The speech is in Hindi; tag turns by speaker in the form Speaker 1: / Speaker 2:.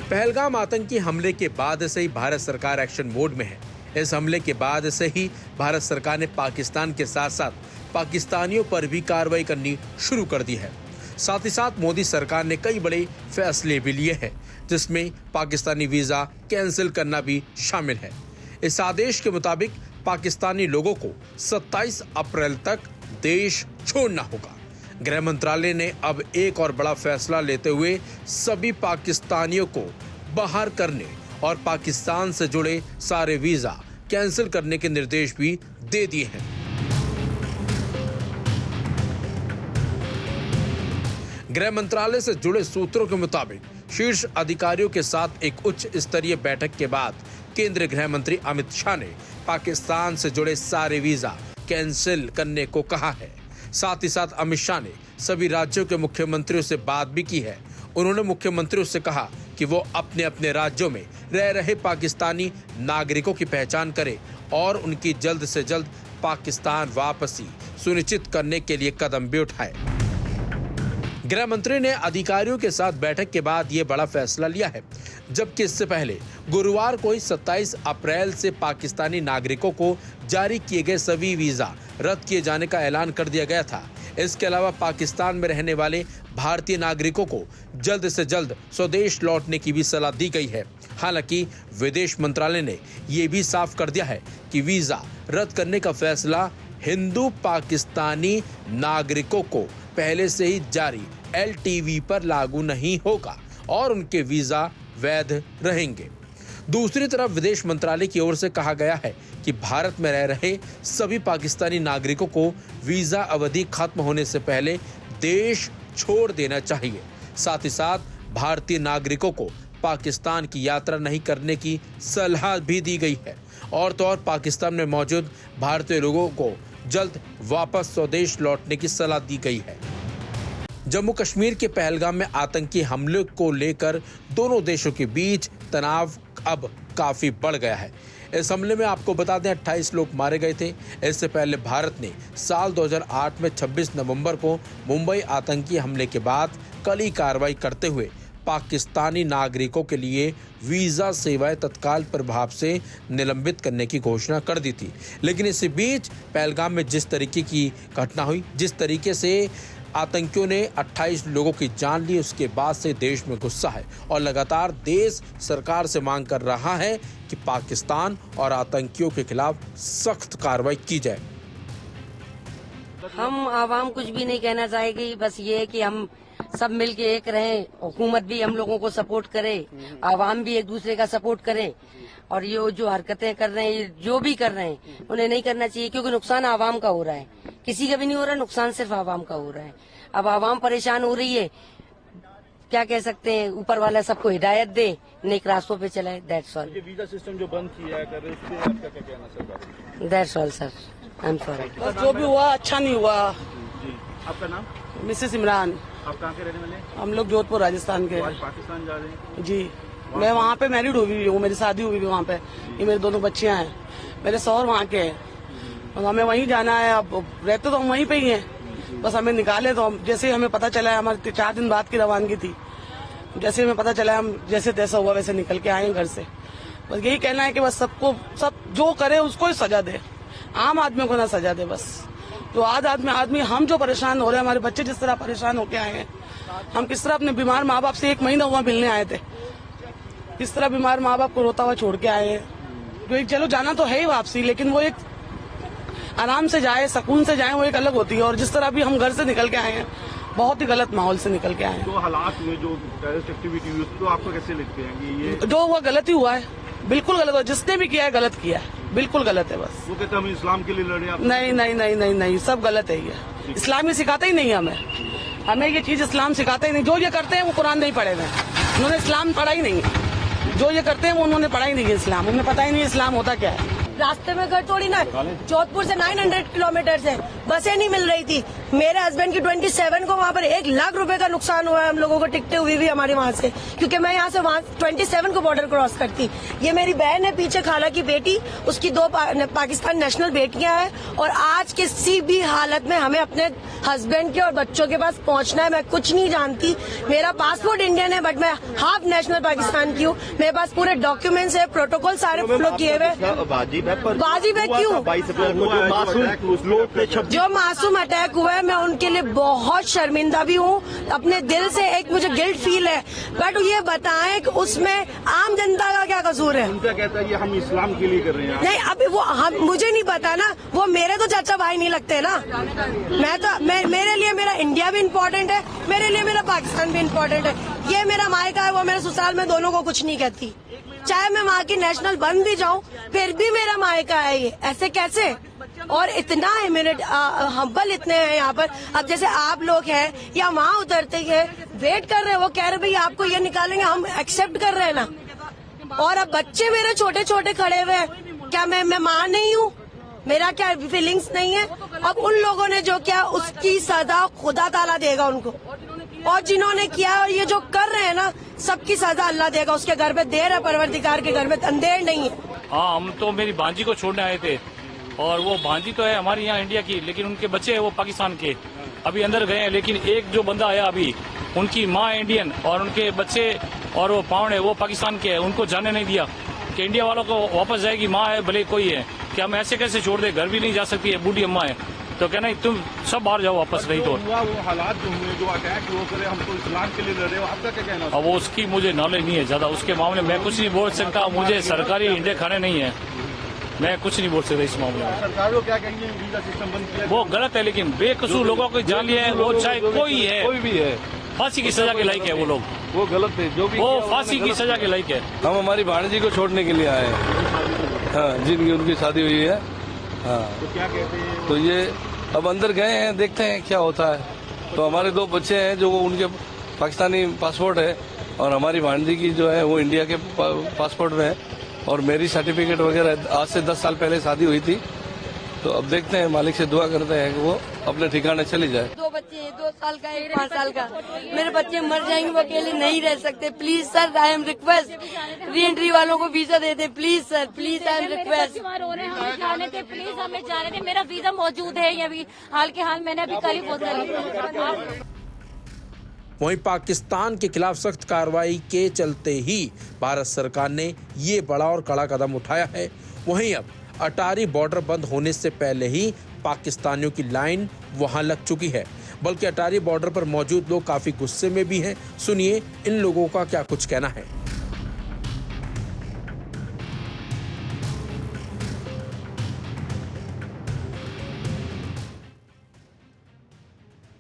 Speaker 1: पहलगाम आतंकी हमले के बाद से ही भारत सरकार एक्शन मोड में है। इस हमले के बाद से ही भारत सरकार ने पाकिस्तान के साथ साथ पाकिस्तानियों पर भी कार्रवाई करनी शुरू कर दी है। साथ ही साथ मोदी सरकार ने कई बड़े फैसले भी लिए हैं, जिसमें पाकिस्तानी वीजा कैंसिल करना भी शामिल है। इस आदेश के मुताबिक पाकिस्तानी लोगों को 27 अप्रैल तक देश छोड़ना होगा। गृह मंत्रालय ने अब एक और बड़ा फैसला लेते हुए सभी पाकिस्तानियों को बाहर करने और पाकिस्तान से जुड़े सारे वीजा कैंसिल करने के निर्देश भी दे दिए हैं। गृह मंत्रालय से जुड़े सूत्रों के मुताबिक शीर्ष अधिकारियों के साथ एक उच्च स्तरीय बैठक के बाद केंद्रीय गृह मंत्री अमित शाह ने पाकिस्तान से जुड़े सारे वीजा कैंसिल करने को कहा है। साथ ही साथ अमित शाह ने सभी राज्यों के मुख्यमंत्रियों से बात भी की है। उन्होंने मुख्यमंत्रियों से कहा कि वो अपने अपने राज्यों में रह रहे पाकिस्तानी नागरिकों की पहचान करें और उनकी जल्द से जल्द पाकिस्तान वापसी सुनिश्चित करने के लिए कदम भी उठाए। गृह मंत्री ने अधिकारियों के साथ बैठक के बाद ये बड़ा फैसला लिया है, जबकि इससे पहले गुरुवार को ही 27 अप्रैल से पाकिस्तानी नागरिकों को जारी किए गए सभी वीजा रद्द किए जाने का ऐलान कर दिया गया था। इसके अलावा पाकिस्तान में रहने वाले भारतीय नागरिकों को जल्द से जल्द स्वदेश लौटने की भी सलाह दी गई है। हालांकि विदेश मंत्रालय ने ये भी साफ कर दिया है कि वीजा रद्द करने का फैसला हिंदू पाकिस्तानी नागरिकों को पहले से ही जारी LTV पर लागू नहीं होगा और उनके वीजा वैध रहेंगे। दूसरी तरफ विदेश मंत्रालय की ओर से कहा गया है कि भारत में रह रहे सभी पाकिस्तानी नागरिकों को वीजा अवधि खत्म होने से पहले देश छोड़ देना चाहिए। साथ ही साथ भारतीय नागरिकों को पाकिस्तान की यात्रा नहीं करने की सलाह भी दी गई है और तो और पाकिस्तान में मौजूद भारतीय लोगों को जल्द वापस स्वदेश लौटने की सलाह दी गई है। जम्मू कश्मीर के पहलगाम में आतंकी हमले को लेकर दोनों देशों के बीच तनाव अब काफी बढ़ गया है। इस हमले में आपको बता दें 28 लोग मारे गए थे। इससे पहले भारत ने साल 2008 में 26 नवंबर को मुंबई आतंकी हमले के बाद कड़ी कार्रवाई करते हुए पाकिस्तानी नागरिकों के लिए वीजा सेवाएं तत्काल प्रभाव से निलंबित करने की घोषणा कर दी थी। लेकिन इसी बीच पहलगाम में जिस तरीके की घटना हुई, जिस तरीके से आतंकियों ने 28 लोगों की जान ली, उसके बाद से देश में गुस्सा है और लगातार देश सरकार से मांग कर रहा है कि पाकिस्तान और आतंकियों के खिलाफ सख्त कार्रवाई की जाए।
Speaker 2: हम आवाम कुछ भी नहीं कहना चाहेगी, बस ये है कि हम सब मिलके एक रहें, हुकूमत भी हम लोगों को सपोर्ट करे, आवाम भी एक दूसरे का सपोर्ट करे और ये जो हरकतें कर रहे हैं, जो भी कर रहे हैं, उन्हें नहीं करना चाहिए क्योंकि नुकसान आवाम का हो रहा है, किसी का भी नहीं हो रहा, नुकसान सिर्फ आवाम का हो रहा है। अब आवाम परेशान हो रही है, क्या कह सकते हैं, ऊपर वाला सबको हिदायत दे, नेक रास्तों पे चलाए। That's all.
Speaker 3: वीजा सिस्टम जो बंद किया कर रहे हैं, उस पे आपका क्या कहना sir?
Speaker 2: That's all sir, I am sorry.
Speaker 4: बस जो भी हुआ अच्छा नहीं हुआ।
Speaker 3: जी, आपका नाम?
Speaker 4: मिसेस इमरान।
Speaker 3: आप कहाँ के रहने वाले हैं?
Speaker 4: हम लोग जोधपुर राजस्थान के।
Speaker 3: आज पाकिस्तान जा रहे हैं?
Speaker 4: जी, मैं वहाँ पे मैरिड हुई हूँ, मेरी शादी हुई है वहाँ पे, ये मेरे दोनों बच्चियाँ हैं, मेरे शौहर वहाँ के हैं और हमें वहीं जाना है। अब रहते तो हम वहीं पे ही हैं, बस हमें निकाले तो हम जैसे हमें पता चला है, हमारे 4 दिन बाद की रवानगी थी, जैसे हमें पता चला हम जैसे तैसा हुआ वैसे निकल के आए घर से। बस यही कहना है कि बस सबको सब जो करे उसको ही सजा दे, आम आदमी को ना सजा दे। बस जो आदमी हम जो परेशान हो रहे हैं, हमारे बच्चे जिस तरह परेशान होके आए हैं, हम किस तरह अपने बीमार माँ बाप से 1 महीना हुआ मिलने आए थे, किस तरह बीमार माँ बाप को रोता हुआ छोड़ के आए हैं। जो एक चलो जाना तो है ही वापसी, लेकिन वो एक आराम से जाए, सुकून से जाए, वो एक अलग होती है। और जिस तरह भी हम घर से निकल के आए हैं, बहुत ही गलत माहौल से निकल के आए हैं।
Speaker 3: तो हालात में जो टेररिस्ट एक्टिविटी हुई तो आपको कैसे लगते हैं कि ये
Speaker 4: जो हुआ गलत ही हुआ है, बिल्कुल गलत हुआ, जिसने भी किया है गलत किया है, बिल्कुल गलत है। बस
Speaker 3: वो कहते हैं हम इस्लाम के लिए लड़े। आप
Speaker 4: नहीं नहीं नहीं नहीं नहीं, सब गलत है। ये इस्लाम ही सिखाता ही नहीं हमें ये चीज इस्लाम सिखाता ही नहीं। जो ये करते हैं वो कुरान नहीं पढ़े हुए, उन्होंने इस्लाम पढ़ा ही नहीं है। जो ये करते हैं वो उन्होंने पढ़ा ही नहीं है इस्लाम, उन्हें पता ही नहीं इस्लाम होता क्या है।
Speaker 5: रास्ते में घर थोड़ी ना है। जोधपुर से 900 किलोमीटर है, बसें नहीं मिल रही थी। मेरे हस्बैंड की 27 को वहाँ पर 1 लाख रुपए का नुकसान हुआ है हम लोगों को, टिकटें हुई भी हमारे वहाँ से, क्योंकि मैं यहाँ से वहाँ 27 को बॉर्डर क्रॉस करती। ये मेरी बहन है पीछे, खाला की बेटी, उसकी 2 पाकिस्तान नेशनल बेटियां हैं, और आज किसी भी हालत में हमें अपने हस्बैंड के और बच्चों के पास पहुँचना है। मैं कुछ नहीं जानती, मेरा पासपोर्ट इंडियन है बट मैं हाफ नेशनल पाकिस्तान की हूँ। मेरे पास पूरे डॉक्यूमेंट्स है, प्रोटोकॉल सारे फॉलो किए हुए। वाजिब है क्यों? जो मासूम अटैक हुआ है मैं उनके लिए बहुत शर्मिंदा भी हूँ, अपने दिल से एक मुझे गिल्ट फील है, बट ये बताएं कि उसमें आम जनता का क्या कसूर है?
Speaker 3: उनका कहता है ये हम इस्लाम के लिए कर रहे हैं।
Speaker 5: नहीं, अभी वो मुझे नहीं पता ना, वो मेरे तो चाचा भाई नहीं लगते ना। मेरे लिए मेरा इंडिया भी इम्पोर्टेंट है, मेरे लिए मेरा पाकिस्तान भी इम्पोर्टेंट है। ये मेरा मायका है, वो मेरे ससुराल में, दोनों को कुछ नहीं कहती। चाहे मैं वहाँ की नेशनल बन भी जाऊँ फिर भी मेरा मायका है ये। ऐसे कैसे? और इतना है मेरे हम्बल इतने हैं यहाँ पर। अब जैसे आप लोग हैं या वहाँ उतरते हैं, वेट कर रहे हैं, वो कह रहे भाई आपको ये निकालेंगे, हम एक्सेप्ट कर रहे हैं ना। और अब बच्चे मेरे छोटे छोटे खड़े हुए हैं, क्या मैं माँ नहीं हूँ? मेरा क्या फीलिंग्स नहीं है? अब उन लोगों ने जो किया उसकी सजा खुदा ताला देगा उनको, और जिन्होंने किया और ये जो कर रहे हैं ना, सबकी सजा अल्लाह देगा। उसके घर में देर है, परवरदिगार के घर में अंधेर नहीं है।
Speaker 6: हाँ, हम तो मेरी भांजी को छोड़ने आए थे, और वो भांजी तो है हमारी यहाँ इंडिया की, लेकिन उनके बच्चे हैं वो पाकिस्तान के, अभी अंदर गए हैं। लेकिन एक जो बंदा आया अभी, उनकी माँ इंडियन और उनके बच्चे और वो पावण है वो पाकिस्तान के है, उनको जाने नहीं दिया कि इंडिया वालों को वापस जाएगी, माँ है भले कोई है, कि हम ऐसे कैसे छोड़ दे, घर भी नहीं जा सकती है, बूढ़ी अम्मा है, तो कहना तुम सब बाहर जाओ वापस, नहीं तो
Speaker 3: वो हालात जो हुए, जो अटैक वो करे, हम तो इस्लाम के लिए लड़ रहे हो, आपका क्या कहना?
Speaker 6: अब वो उसकी मुझे नॉलेज नहीं है ज्यादा, उसके मामले में मैं कुछ नहीं बोल सकता, मुझे सरकारी इंडे खाने नहीं है, मैं कुछ नहीं बोल सकता इस मामले में।
Speaker 3: सरकार को क्या कहेंगे, वीजा सिस्टम बंद किया?
Speaker 6: वो गलत है, लेकिन बेकसूर लोगों को जान लिया है, वो चाहे कोई है,
Speaker 7: कोई भी है,
Speaker 6: फांसी की सजा के लायक है वो लोग,
Speaker 7: वो गलत है, जो भी
Speaker 6: वो फांसी की सजा के लायक है।
Speaker 7: हम हमारी भाणजी को छोड़ने के लिए आए हैं, हाँ, जिनकी उनकी शादी हुई है। हाँ,
Speaker 3: तो क्या कहते हैं?
Speaker 7: तो ये अब अंदर गए हैं, देखते हैं क्या होता है। तो हमारे 2 बच्चे हैं जो उनके पाकिस्तानी पासपोर्ट है, और हमारी भाणजी की जो है वो इंडिया के पासपोर्ट में है, और मेरी सर्टिफिकेट वगैरह आज से 10 साल पहले शादी हुई थी। तो अब देखते हैं, मालिक से दुआ करते हैं कि वो अपने ठिकाने चली जाए।
Speaker 5: 2 बच्चे हैं, 2 साल का, 1 5 साल का। मेरे बच्चे मर जाएंगे, वो अकेले नहीं रह सकते। Please sir, I am request, re entry वालों को visa they they, please sir, please, I am request.
Speaker 8: हमें जाने थे, प्लीज हमें जाने थे, मेरा वीजा मौजूद है अभी हाल के हाल, मैंने अभी कल ही फोन कर।
Speaker 1: वहीं पाकिस्तान के खिलाफ सख्त कार्रवाई के चलते ही भारत सरकार ने ये बड़ा और कड़ा कदम उठाया है। वहीं अब अटारी बॉर्डर बंद होने से पहले ही पाकिस्तानियों की लाइन वहां लग चुकी है, बल्कि अटारी बॉर्डर पर मौजूद लोग काफी गुस्से में भी हैं। सुनिए इन लोगों का क्या कुछ कहना है।